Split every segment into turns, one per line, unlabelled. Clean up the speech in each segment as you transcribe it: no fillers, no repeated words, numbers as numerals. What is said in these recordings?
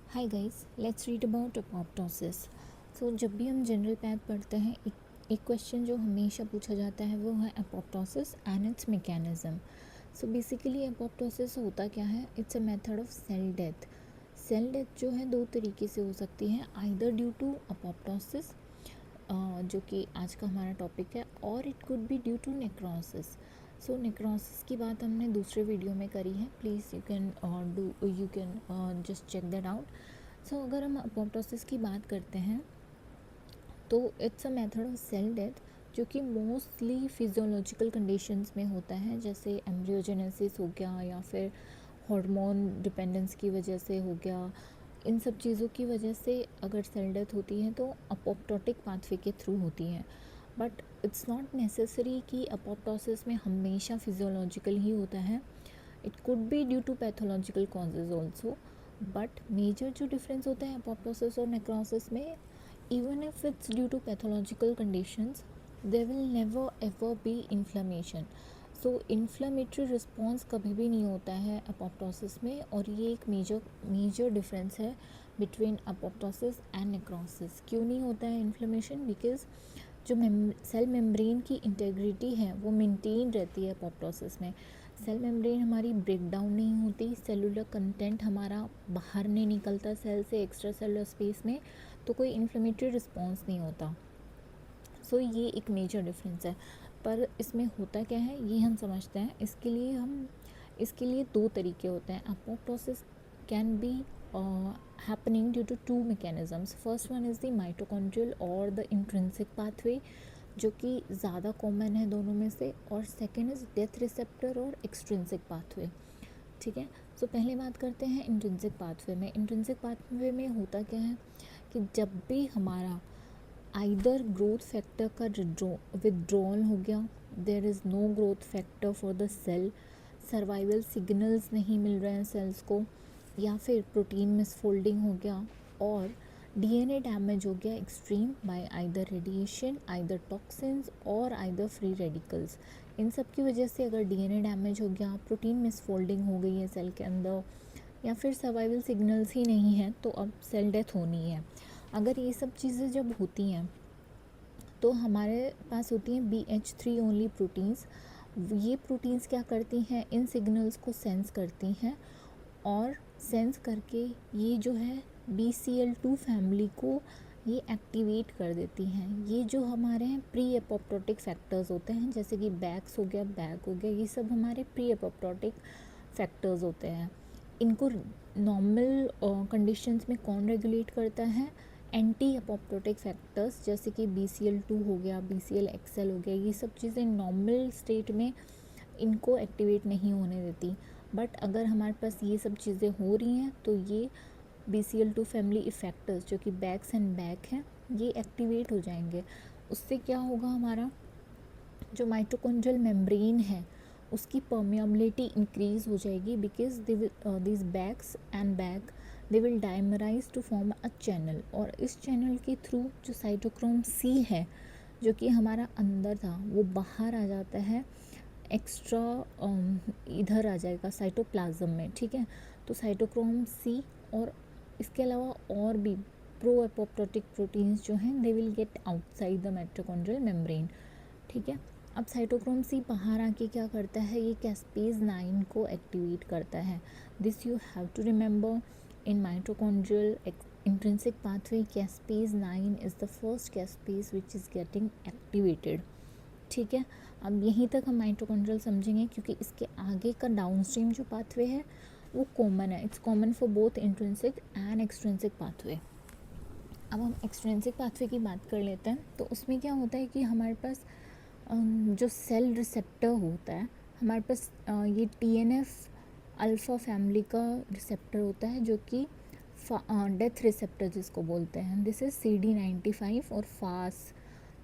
Hi guys, let's read about apoptosis. So जब भी हम जनरल पैथ पढ़ते हैं एक क्वेश्चन जो हमेशा पूछा जाता है वो है apoptosis and its mechanism. So basically apoptosis होता क्या है? It's a method of cell death. Cell death जो है दो तरीके से हो सकती है, आइदर ड्यू टू अपोप्टोसिस जो कि आज का हमारा टॉपिक है, और it could be due to necrosis. So necrosis की बात हमने दूसरे वीडियो में करी है, please you can just check that out. So अगर हम अपोप्टोसिस की बात करते हैं तो it's a method of cell death जो कि मोस्टली फिजियोलॉजिकल कंडीशंस में होता है, जैसे एम्ब्रियोजेनेसिस हो गया या फिर हार्मोन डिपेंडेंस की वजह से हो गया। इन सब चीज़ों की वजह से अगर सेल डेथ होती है तो अपोप्टोटिक पाथवे के थ्रू होती है। बट इट्स नॉट नेसेसरी कि अपोप्टोसिस में हमेशा फिजियोलॉजिकल ही होता है, it could be due to pathological causes also. But major जो डिफरेंस होता है अपोप्टोसिस और नेक्रोसिस में, even if it's due to pathological conditions, there will never ever be inflammation. So inflammatory response कभी भी नहीं होता है अपोप्टोसिस में, और ये एक मेजर डिफरेंस है बिटवीन अपोप्टोसिस एंड नेक्रोसिस। क्यों नहीं होता है इन्फ्लेमेशन? बिकॉज जो सेल मेम्ब्रेन की इंटेग्रिटी है वो मेंटेन रहती है अपोप्टोसिस में। सेल मेम्ब्रेन हमारी ब्रेक डाउन नहीं होती, सेलुलर कंटेंट हमारा बाहर नहीं निकलता सेल से एक्स्ट्रा सेलुलर स्पेस में, तो कोई इन्फ्लेमेटरी रिस्पॉन्स नहीं होता। सो ये एक मेजर डिफरेंस है। पर इसमें होता क्या है ये हम समझते हैं। इसके लिए दो तरीके होते हैं। Apoptosis can be happening due to two mechanisms. First one is the mitochondrial और द इंट्रिंसिक पाथवे, जो कि ज़्यादा कॉमन है दोनों में से, और सेकेंड इज़ डेथ रिसेप्टर और एक्सट्रिंसिक पाथवे। ठीक है, सो पहले बात करते हैं इंट्रिंसिक पाथवे में। इंट्रिंसिक पाथवे में होता क्या है कि जब भी हमारा आइदर ग्रोथ फैक्टर का विड्रॉल हो गया, there is no growth factor for the cell, survival signals नहीं मिल रहे हैं सेल्स को, या फिर प्रोटीन मिसफोल्डिंग हो गया, और डीएनए डैमेज हो गया extreme bye either radiation, either toxins और आइदर फ्री रेडिकल्स। इन सब की वजह से अगर डीएनए डैमेज हो गया, प्रोटीन मिसफोल्डिंग हो गई है सेल के अंदर, या फिर सर्वाइवल सिग्नल्स ही नहीं है, तो अब सेल डेथ होनी है। अगर ये सब चीज़ें जब होती हैं तो हमारे पास होती हैं BH3 ओनली प्रोटीन्स। ये प्रोटीन्स क्या करती हैं? इन सिग्नल्स को सेंस करती हैं, और सेंस करके ये जो है BCL2 फैमिली को ये एक्टिवेट कर देती हैं। ये जो हमारे हैं प्री एपोप्टोटिक फैक्टर्स होते हैं, जैसे कि बैक्स हो गया, बैक हो गया, ये सब हमारे प्री एपोप्टोटिक फैक्टर्स होते हैं। इनको नॉर्मल कंडीशंस में कौन रेगुलेट करता है? एंटी अपोप्टोटिक फैक्टर्स, जैसे कि BCL2 हो गया, BCLXL हो गया, ये सब चीज़ें नॉर्मल स्टेट में इनको एक्टिवेट नहीं होने देती। बट अगर हमारे पास ये सब चीज़ें हो रही हैं तो ये BCL2 फैमिली इफेक्टर्स जो कि बैक्स एंड बैक हैं, ये एक्टिवेट हो जाएंगे। उससे क्या होगा? हमारा जो माइटोकॉन्ड्रियल मेम्ब्रेन है उसकी परमिएबिलिटी इंक्रीज हो जाएगी, because this Bax and Bak they will dimerize to form a channel, और इस चैनल के थ्रू जो साइटोक्रोम C है जो कि हमारा अंदर था वो बाहर आ जाता है, एक्स्ट्रा इधर आ जाएगा साइटोप्लाज्म में। ठीक है, तो साइटोक्रोम C और इसके अलावा और भी प्रो एपोप्टोटिक प्रोटीन्स जो हैं they will get outside the mitochondrial membrane. ठीक है, अब साइटोक्रोम C बाहर आके क्या करता है? ये कैस्पेज 9 को एक्टिवेट करता है। This you have to remember, in mitochondrial intrinsic pathway caspase 9 is the first caspase which is getting activated. ठीक है, अब यहीं तक हम माइटोकॉन्ड्रियल समझेंगे, क्योंकि इसके आगे का डाउनस्ट्रीम जो पाथवे है वो कॉमन है। It's common for both intrinsic and extrinsic pathway. अब हम एक्सट्रिंसिक पाथवे की बात कर लेते हैं। तो उसमें क्या होता है कि हमारे पास जो सेल रिसेप्टर होता है, हमारे पास ये TNF अल्फ़ा फैमिली का रिसेप्टर होता है, जो कि डेथ रिसेप्टर जिसको बोलते हैं। दिस इज़ CD95 और फास्ट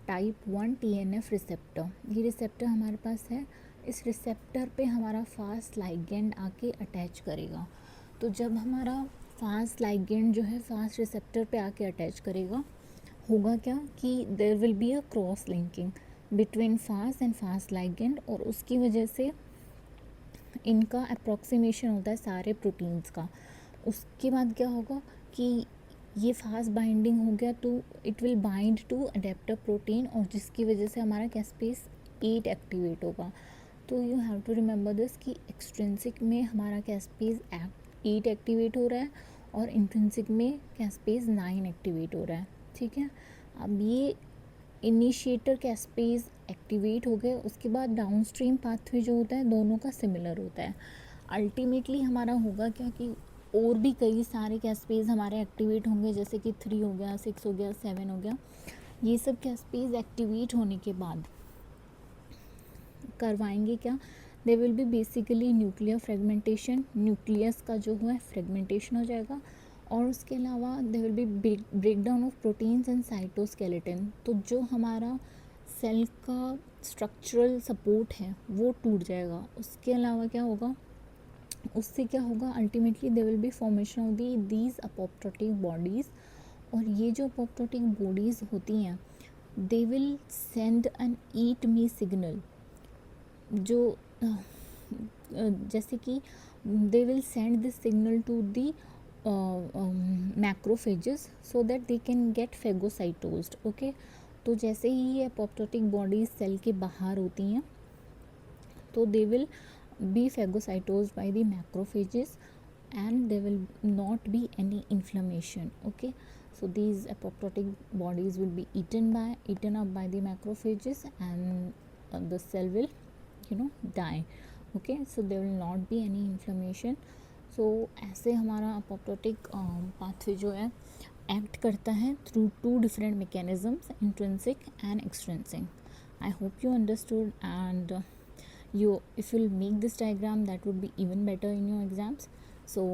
टाइप 1 TNF रिसेप्टर। ये रिसेप्टर हमारे पास है। इस रिसेप्टर पे हमारा फास्ट लाइगेंड आके अटैच करेगा। तो जब हमारा फास्ट लाइगेंड जो है फास्ट रिसेप्टर पे आके अटैच करेगा, होगा क्या कि there will be a cross linking between Fas and Fas ligand, और उसकी वजह से इनका अप्रॉक्सीमेशन होता है सारे प्रोटीन्स का। उसके बाद क्या होगा कि ये फास्ट बाइंडिंग हो गया तो it will bind to adapter protein, और जिसकी वजह से हमारा कैस्पेस 8 एक्टिवेट होगा। तो you have to remember this कि एक्सट्रिंसिक में हमारा कैस्पेस 8 एक्टिवेट हो रहा है और इंट्रिंसिक में कैस्पेस 9 एक्टिवेट हो रहा है। ठीक है, अब ये इनिशिएटर कैस्पेस एक्टिवेट हो गए, उसके बाद डाउनस्ट्रीम पाथवे जो होता है दोनों का सिमिलर होता है। अल्टीमेटली हमारा होगा क्या कि और भी कई सारे कैस्पेस हमारे एक्टिवेट होंगे, जैसे कि 3 हो गया, 6 हो गया, 7 हो गया। ये सब कैस्पेस एक्टिवेट होने के बाद करवाएंगे क्या, दे will B basically nuclear fragmentation, nucleus का जो है फ्रेगमेंटेशन हो जाएगा, और उसके अलावा दे will B breakdown of proteins and cytoskeleton. तो जो हमारा सेल का स्ट्रक्चरल सपोर्ट है वो टूट जाएगा। उसके अलावा क्या होगा, उससे क्या होगा, ultimately they will be formation of these apoptotic bodies. और ये जो अपोप्टोटिक बॉडीज़ होती हैं they will send an eat me signal, जो जैसे कि they will send this signal to the macrophages so that they can get phagocytosed. Okay, तो जैसे ही ये अपोप्टोटिक बॉडीज सेल के बाहर होती हैं तो they will be phagocytosed by the macrophages and there will not be any inflammation. Okay, so these apoptotic bodies will be eaten up by the macrophages, and the cell will die. Okay, so there will not be any inflammation. so ऐसे हमारा apoptotic pathway जो है act करता है through 2 different mechanisms, intrinsic and extrinsic. I hope you understood, and if you'll make this diagram, that would be even better in your exams. So